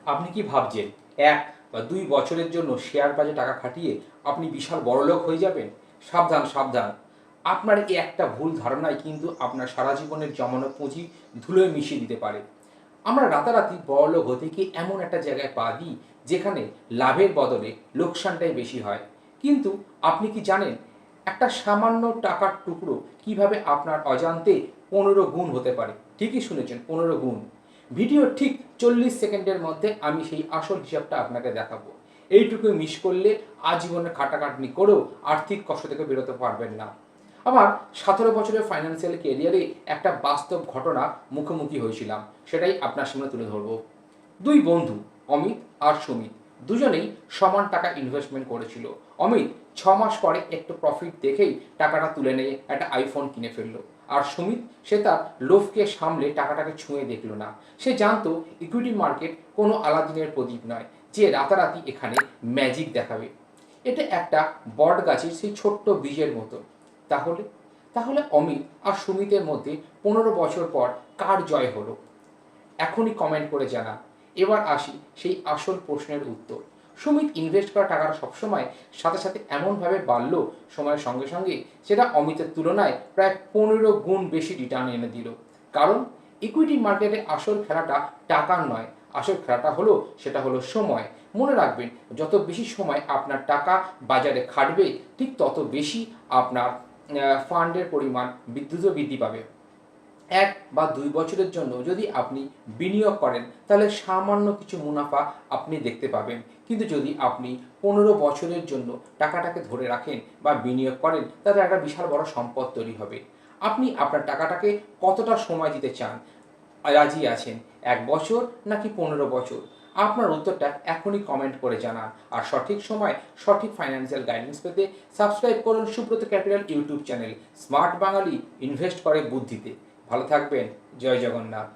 আপনি কি ভাবছেন ১ বা ২ বছরের জন্য শেয়ার বাজারে টাকা খাটিয়ে আপনি বিশাল বড়লোক হয়ে যাবেন? সাবধান, সাবধান। আপনার এই একটা ভুল ধারণাই কিন্তু আপনার সারা জীবনের জমানো পুঁজি ধুলোয় মিশিয়ে দিতে পারে। আমরা রাতারাতি বড়লোক হতে গিয়ে এমন একটা জায়গায় পা দিই যেখানে লাভের বদলে লোকসানটাই বেশি হয়। কিন্তু আপনি কি জানেন একটা সামান্য টাকার টুকরো কিভাবে আপনার অজান্তে ১৫ গুণ হতে পারে? ঠিকই শুনেছেন, ১৫ গুণ। ভিডিওর ঠিক ৪০ সেকেন্ডের মধ্যে আমি সেই আসল হিসাবটা আপনাকে দেখাবো। এইটুকু মিস করলে আজীবনে খাটাখাটনি করেও আর্থিক কষ্ট থেকে বেরোতে পারবেন না। আমার ১৭ বছরের ফাইন্যান্সিয়াল ক্যারিয়ারে একটা বাস্তব ঘটনা মুখোমুখি হয়েছিলাম। সেটাই আপনার সামনে তুলে ধরব। ২ বন্ধু অমিত আর সুমিত দুজনেই সমান টাকা ইনভেস্টমেন্ট করেছিল। অমিত ৬ মাস পরে একটু প্রফিট দেখেই টাকাটা তুলে নিয়ে একটা আইফোন কিনে ফেললো। আর সুমিত সে তার লোভকে সামলে টাকাটাকে ছুঁয়ে দেখল না। সে জানতো ইকুইটি মার্কেট কোনো আলাদিনের প্রদীপ নয় যে রাতারাতি এখানে ম্যাজিক দেখাবে। এটা একটা বট গাছের সেই ছোট্ট বীজের মতো। তাহলে তাহলে অমিত আর সুমিতের মধ্যে ১৫ বছর পর কার জয় হলো? এখনই কমেন্ট করে জানান। এবার আসি সেই আসল প্রশ্নের উত্তর। সুমিত ইনভেস্ট করা টাকাটা সবসময় সাথে সাথে এমনভাবে বাড়ল সময়ের সঙ্গে সঙ্গে সেটা অমিতের তুলনায় প্রায় ১৫ গুণ বেশি রিটার্ন এনে দিল। কারণ ইকুইটি মার্কেটে আসল খেলাটা টাকার নয়, আসল খেলাটা হলো সেটা হলো সময়। মনে রাখবেন, যত বেশি সময় আপনার টাকা বাজারে খাটবে ঠিক তত বেশি আপনার ফান্ডের পরিমাণ দ্রুত বৃদ্ধি পাবে। ১ বা ২ বছরের জন্য যদি আপনি বিনিয়োগ করেন তাহলে সামান্য কিছু মুনাফা আপনি দেখতে পাবেন। কিন্তু যদি আপনি ১৫ বছরের জন্য টাকাটাকে ধরে রাখেন বা বিনিয়োগ করেন তাহলে একটা বিশাল বড় সম্পদ তৈরি হবে। আপনি আপনার টাকাটাকে কতটা সময় দিতে চান? রাজি আছেন ১ বছর নাকি ১৫ বছর? আপনার উত্তরটা এখনই কমেন্ট করে জানান। আর সঠিক সময় সঠিক ফাইন্যান্সিয়াল গাইডেন্স পেতে সাবস্ক্রাইব করুন Subrata capital YouTube channel. Smart Bangali invest করে বুদ্ধিতে। ভালো থাকবেন। জয় জগন্নাথ।